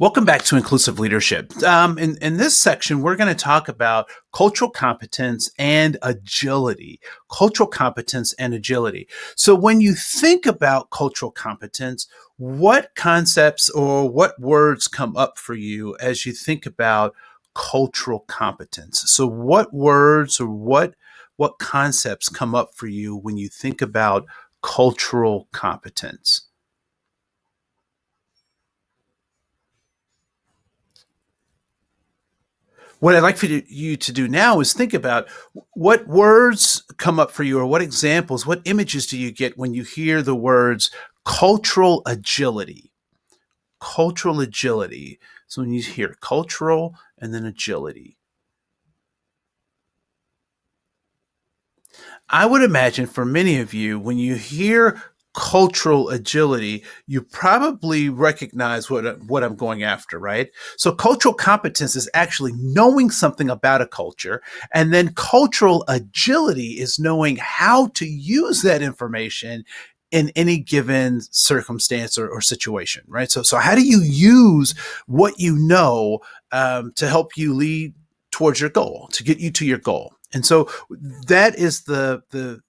Welcome back to Inclusive Leadership. In this section, we're going to talk about cultural competence and agility. Cultural competence and agility. So when you think about cultural competence, what concepts or what words come up for you as you think about cultural competence? So what words or what concepts come up for you when you think about cultural competence? What I'd like for you to do now is think about what words come up for you, or what examples, what images do you get when you hear the words cultural agility? Cultural agility. So when you hear cultural and then agility, I would imagine for many of you, when you hear cultural agility, you probably recognize what I'm going after, right? So cultural competence is actually knowing something about a culture, and then cultural agility is knowing how to use that information in any given circumstance or situation, right? So how do you use what you know to help you lead towards your goal, to get you to your goal? And so that is the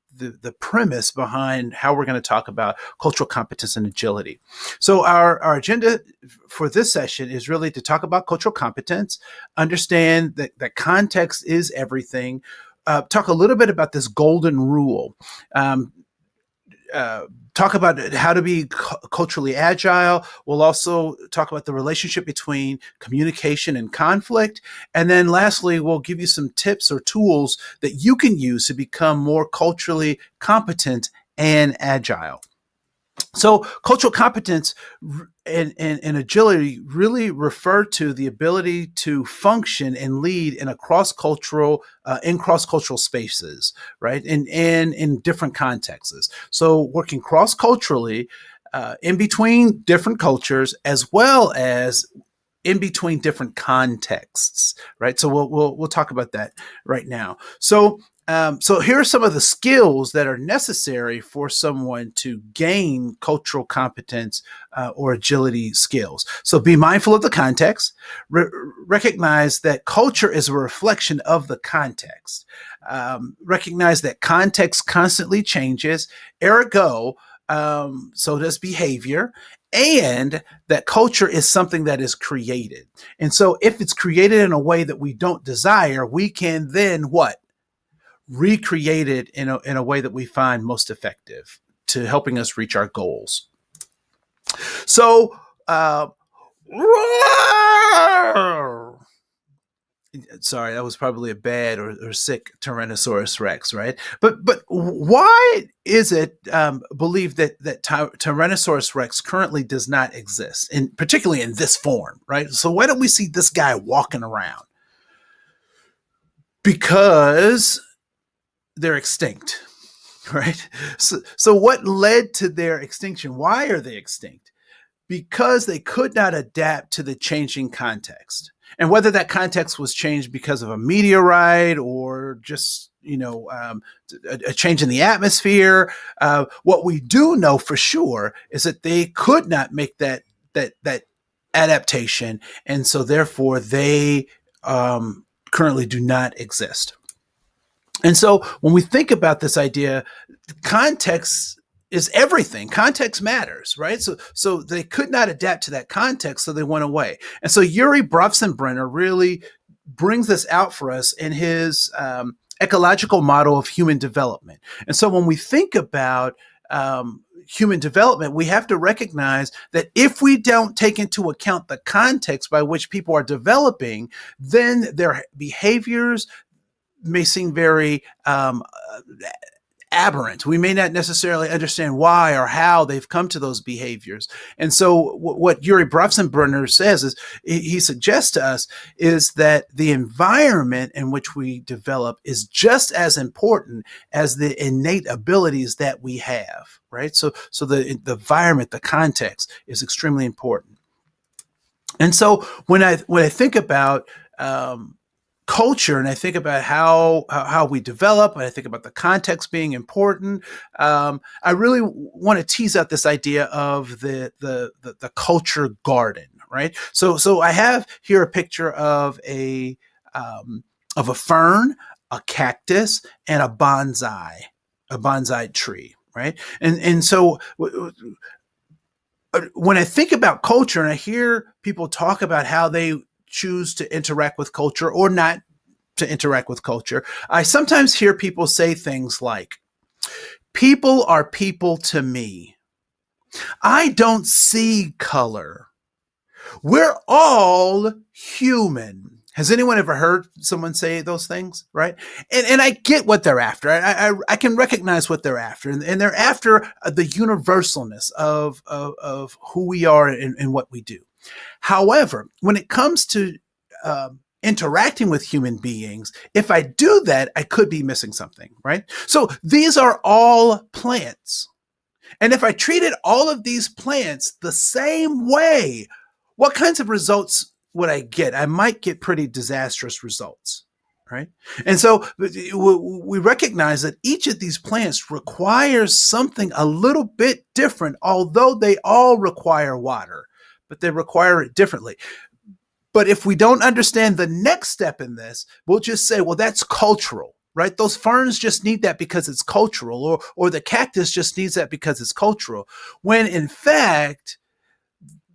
premise behind how we're going to talk about cultural competence and agility. So our agenda for this session is really to talk about cultural competence, understand that context is everything, talk a little bit about this golden rule, um, talk about how to be culturally agile. We'll also talk about the relationship between communication and conflict. And then lastly, we'll give you some tips or tools that you can use to become more culturally competent and agile. So cultural competence and agility really refer to the ability to function and lead in a cross-cultural spaces, right? And in different contexts. So working cross-culturally in between different cultures, as well as in between different contexts, right? So we'll talk about that right now. So here are some of the skills that are necessary for someone to gain cultural competence or agility skills. So be mindful of the context. Recognize that culture is a reflection of the context. Recognize that context constantly changes. Ergo, so does behavior. And that culture is something that is created. And so if it's created in a way that we don't desire, we can then what? Recreate it in a way that we find most effective to helping us reach our goals. So, sorry, that was probably a bad or sick Tyrannosaurus Rex, right? But why is it believed that Tyrannosaurus Rex currently does not exist, and particularly in this form, right? So why don't we see this guy walking around? Because they're extinct, right? So what led to their extinction? Why are they extinct? Because they could not adapt to the changing context. And whether that context was changed because of a meteorite or just a change in the atmosphere, what we do know for sure is that they could not make that adaptation, and so therefore they currently do not exist. And so when we think about this idea, context is everything. Context matters, right? So they could not adapt to that context, so they went away. And so Urie Bronfenbrenner really brings this out for us in his ecological model of human development. And so when we think about human development, we have to recognize that if we don't take into account the context by which people are developing, then their behaviors may seem very aberrant. We may not necessarily understand why or how they've come to those behaviors. And so what Urie Bronfenbrenner says is, he suggests to us is that the environment in which we develop is just as important as the innate abilities that we have, right? So the environment, the context is extremely important. And so when I think about culture, and I think about how we develop, and I think about the context being important, I really want to tease out this idea of the culture garden, right? So I have here a picture of a fern, a cactus, and a bonsai tree, right? And so when I think about culture and I hear people talk about how they choose to interact with culture or not to interact with culture, I sometimes hear people say things like, people are people to me. I don't see color. We're all human. Has anyone ever heard someone say those things? Right. And I get what they're after. I can recognize what they're after. And they're after the universalness of who we are and what we do. However, when it comes to interacting with human beings, if I do that, I could be missing something. Right. So these are all plants. And if I treated all of these plants the same way, what kinds of results would I get? I might get pretty disastrous results, right? And so we recognize that each of these plants requires something a little bit different, although they all require water, but they require it differently. But if we don't understand the next step in this, we'll just say, well, that's cultural. Right? Those ferns just need that because it's cultural, or the cactus just needs that because it's cultural. When in fact,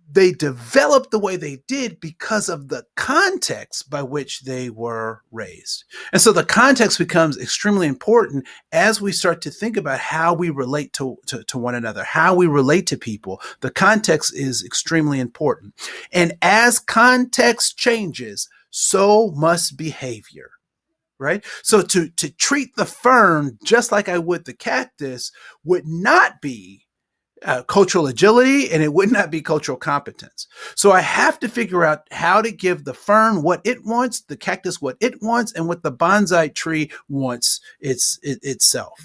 they developed the way they did because of the context by which they were raised. And so the context becomes extremely important as we start to think about how we relate to one another, how we relate to people. The context is extremely important. And as context changes, so must behavior. Right? So to treat the fern just like I would the cactus would not be cultural agility, and it would not be cultural competence. So I have to figure out how to give the fern what it wants, the cactus what it wants, and what the bonsai tree wants itself.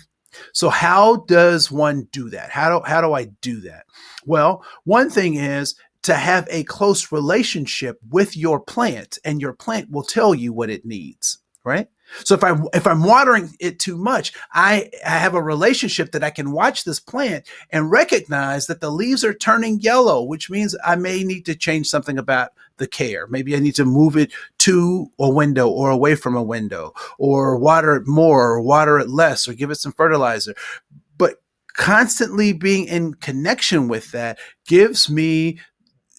So how does one do that? How do I do that? Well, one thing is to have a close relationship with your plant, and your plant will tell you what it needs, right? So if I'm watering it too much, I have a relationship that I can watch this plant and recognize that the leaves are turning yellow, which means I may need to change something about the care. Maybe I need to move it to a window or away from a window, or water it more or water it less, or give it some fertilizer. But constantly being in connection with that gives me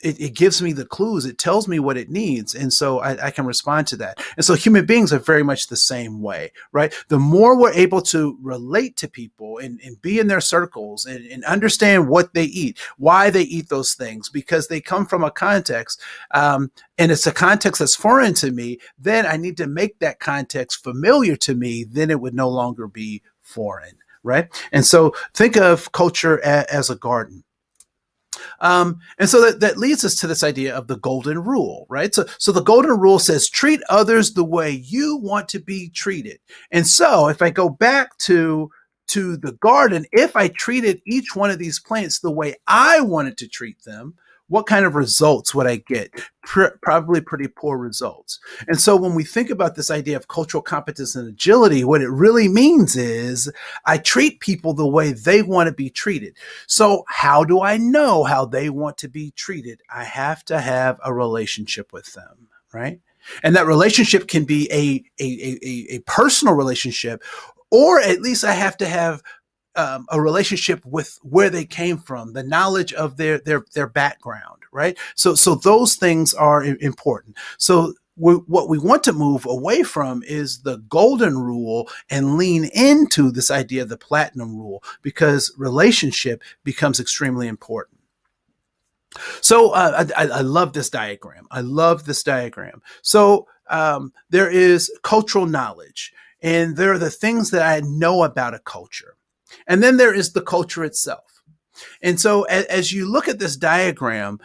it gives me the clues. It tells me what it needs. And so I can respond to that. And so human beings are very much the same way, right? The more we're able to relate to people and be in their circles and understand what they eat, why they eat those things, because they come from a context, and it's a context that's foreign to me, then I need to make that context familiar to me. Then it would no longer be foreign, right? And so think of culture as a garden. And so that leads us to this idea of the golden rule, right? So the golden rule says, treat others the way you want to be treated. And so if I go back to the garden, if I treated each one of these plants the way I wanted to treat them, what kind of results would I get? Probably pretty poor results. And so when we think about this idea of cultural competence and agility, what it really means is I treat people the way they want to be treated. So how do I know how they want to be treated? I have to have a relationship with them, right? And that relationship can be a personal relationship, or at least I have to have a relationship with where they came from, the knowledge of their background, right? So those things are important. So what we want to move away from is the golden rule and lean into this idea of the platinum rule, because relationship becomes extremely important. So I love this diagram. I love this diagram. So there is cultural knowledge, and there are the things that I know about a culture. And then there is the culture itself. And so as you look at this diagram,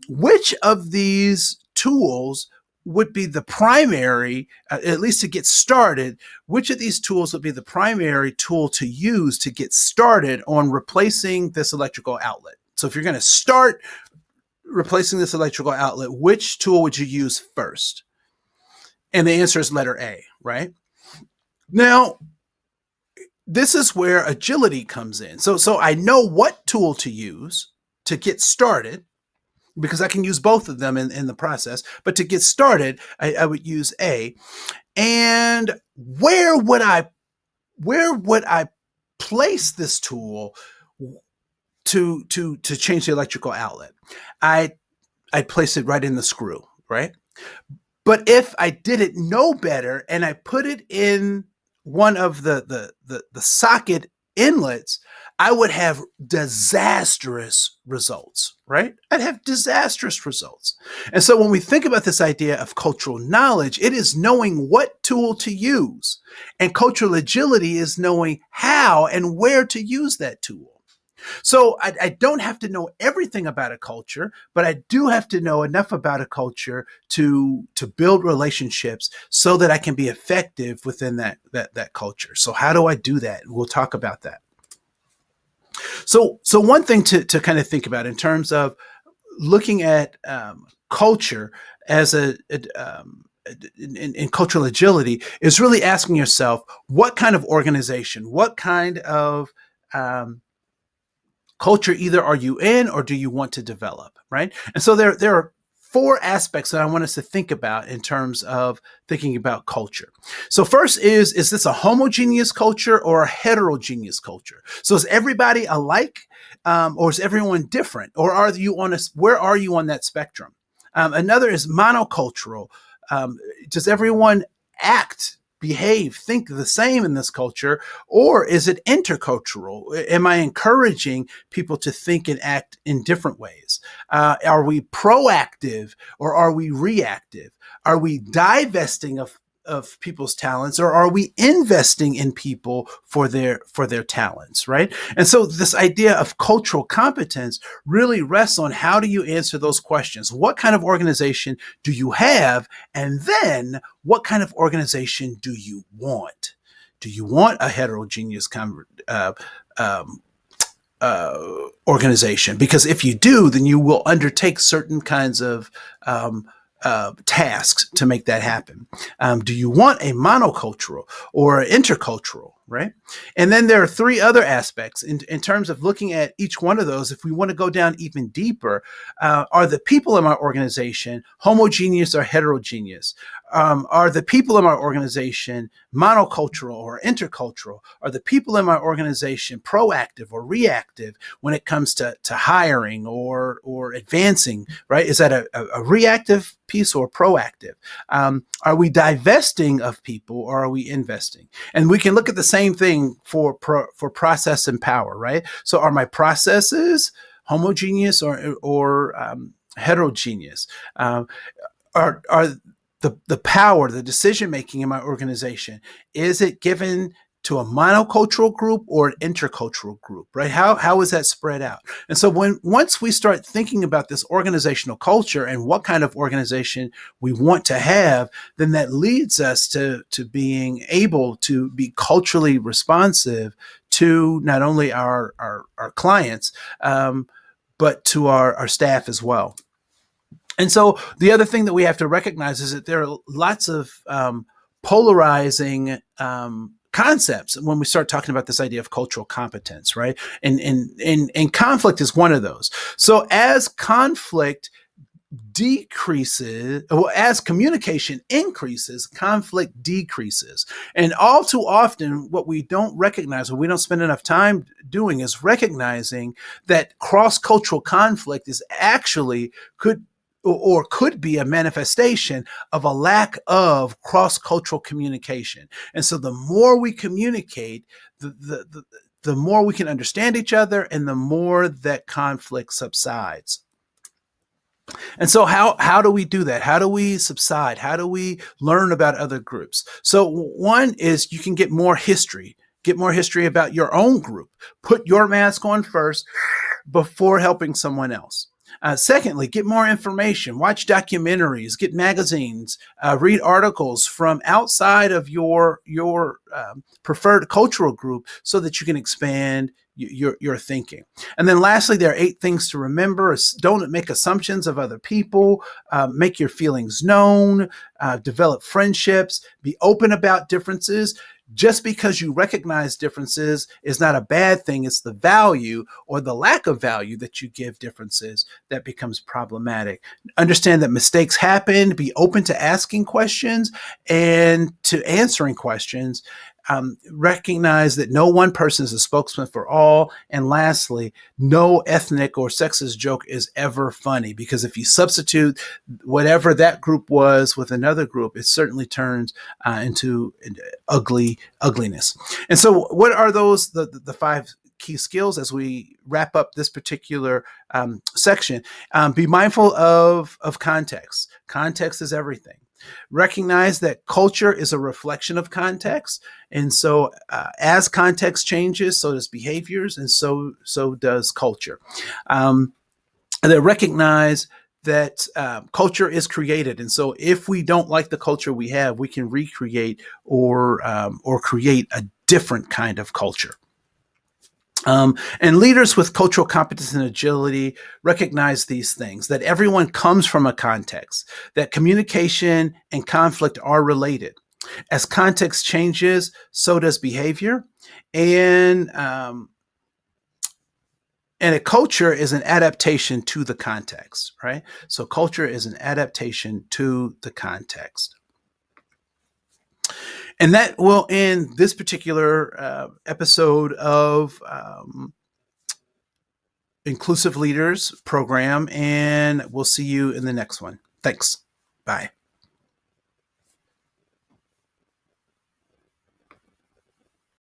which of these tools would be the primary, at least to get started, which of these tools would be the primary tool to use to get started on replacing this electrical outlet? So if you're going to start replacing this electrical outlet, which tool would you use first? And the answer is letter A, right? Now, this is where agility comes in. So I know what tool to use to get started, because I can use both of them in the process. But to get started, I would use A. And where would I place this tool to change the electrical outlet? I'd place it right in the screw, right? But if I didn't know better and I put it in one of the socket inlets, I would have disastrous results, right? I'd have disastrous results. And so when we think about this idea of cultural knowledge, it is knowing what tool to use. And cultural agility is knowing how and where to use that tool. So I don't have to know everything about a culture, but I do have to know enough about a culture to build relationships so that I can be effective within that culture. So how do I do that? We'll talk about that. So one thing to kind of think about in terms of looking at culture as in cultural agility is really asking yourself, what kind of organization, what kind of culture either are you in or do you want to develop, right? And so there are four aspects that I want us to think about in terms of thinking about culture. So first is this a homogeneous culture or a heterogeneous culture? So is everybody alike, or is everyone different? Or where are you on that spectrum? Another is monocultural. Does everyone behave, think the same in this culture, or is it intercultural? Am I encouraging people to think and act in different ways? Are we proactive or are we reactive? Are we divesting of people's talents, or are we investing in people for their talents, right? And so this idea of cultural competence really rests on how do you answer those questions? What kind of organization do you have? And then what kind of organization do you want? Do you want a heterogeneous organization? Because if you do, then you will undertake certain kinds of tasks to make that happen. Do you want a monocultural or intercultural, right? And then there are three other aspects in terms of looking at each one of those. If we want to go down even deeper, are the people in my organization homogeneous or heterogeneous? Are the people in my organization monocultural or intercultural? Are the people in my organization proactive or reactive when it comes to hiring or advancing, right? Is that a reactive piece or proactive? Are we divesting of people or are we investing? And we can look at the same thing for process and power, right? So are my processes homogeneous or heterogeneous? Are the power, the decision making in my organization, is it given to a monocultural group or an intercultural group, right? How is that spread out? And so once we start thinking about this organizational culture and what kind of organization we want to have, then that leads us to being able to be culturally responsive to not only our clients, but to our staff as well. And so the other thing that we have to recognize is that there are lots of polarizing concepts when we start talking about this idea of cultural competence, right? And conflict is one of those. So as conflict decreases, or as communication increases, conflict decreases. And all too often, what we don't recognize, or we don't spend enough time doing, is recognizing that cross-cultural conflict is actually could be a manifestation of a lack of cross-cultural communication. And so the more we communicate, the more we can understand each other and the more that conflict subsides. And so how do we do that? How do we subside? How do we learn about other groups? So one is you can get more history. Get more history about your own group. Put your mask on first before helping someone else. Secondly, get more information, watch documentaries, get magazines, read articles from outside of your preferred cultural group so that you can expand your thinking. And then lastly, there are 8 things to remember. Don't make assumptions of other people, make your feelings known, develop friendships, be open about differences. Just because you recognize differences is not a bad thing. It's the value or the lack of value that you give differences that becomes problematic. Understand that mistakes happen. Be open to asking questions and to answering questions. Recognize that no one person is a spokesman for all. And lastly, no ethnic or sexist joke is ever funny, because if you substitute whatever that group was with another group, it certainly turns into ugliness. And so what are those, the 5 key skills as we wrap up this particular section? Be mindful of context. Context is everything. Recognize that culture is a reflection of context. And so as context changes, so does behaviors, and so does culture. That recognize that culture is created. And so if we don't like the culture we have, we can recreate or create a different kind of culture. And leaders with cultural competence and agility recognize these things, that everyone comes from a context, that communication and conflict are related. As context changes, so does behavior. And a culture is an adaptation to the context, right? So culture is an adaptation to the context. And that will end this particular episode of Inclusive Leaders program, and we'll see you in the next one. Thanks. Bye.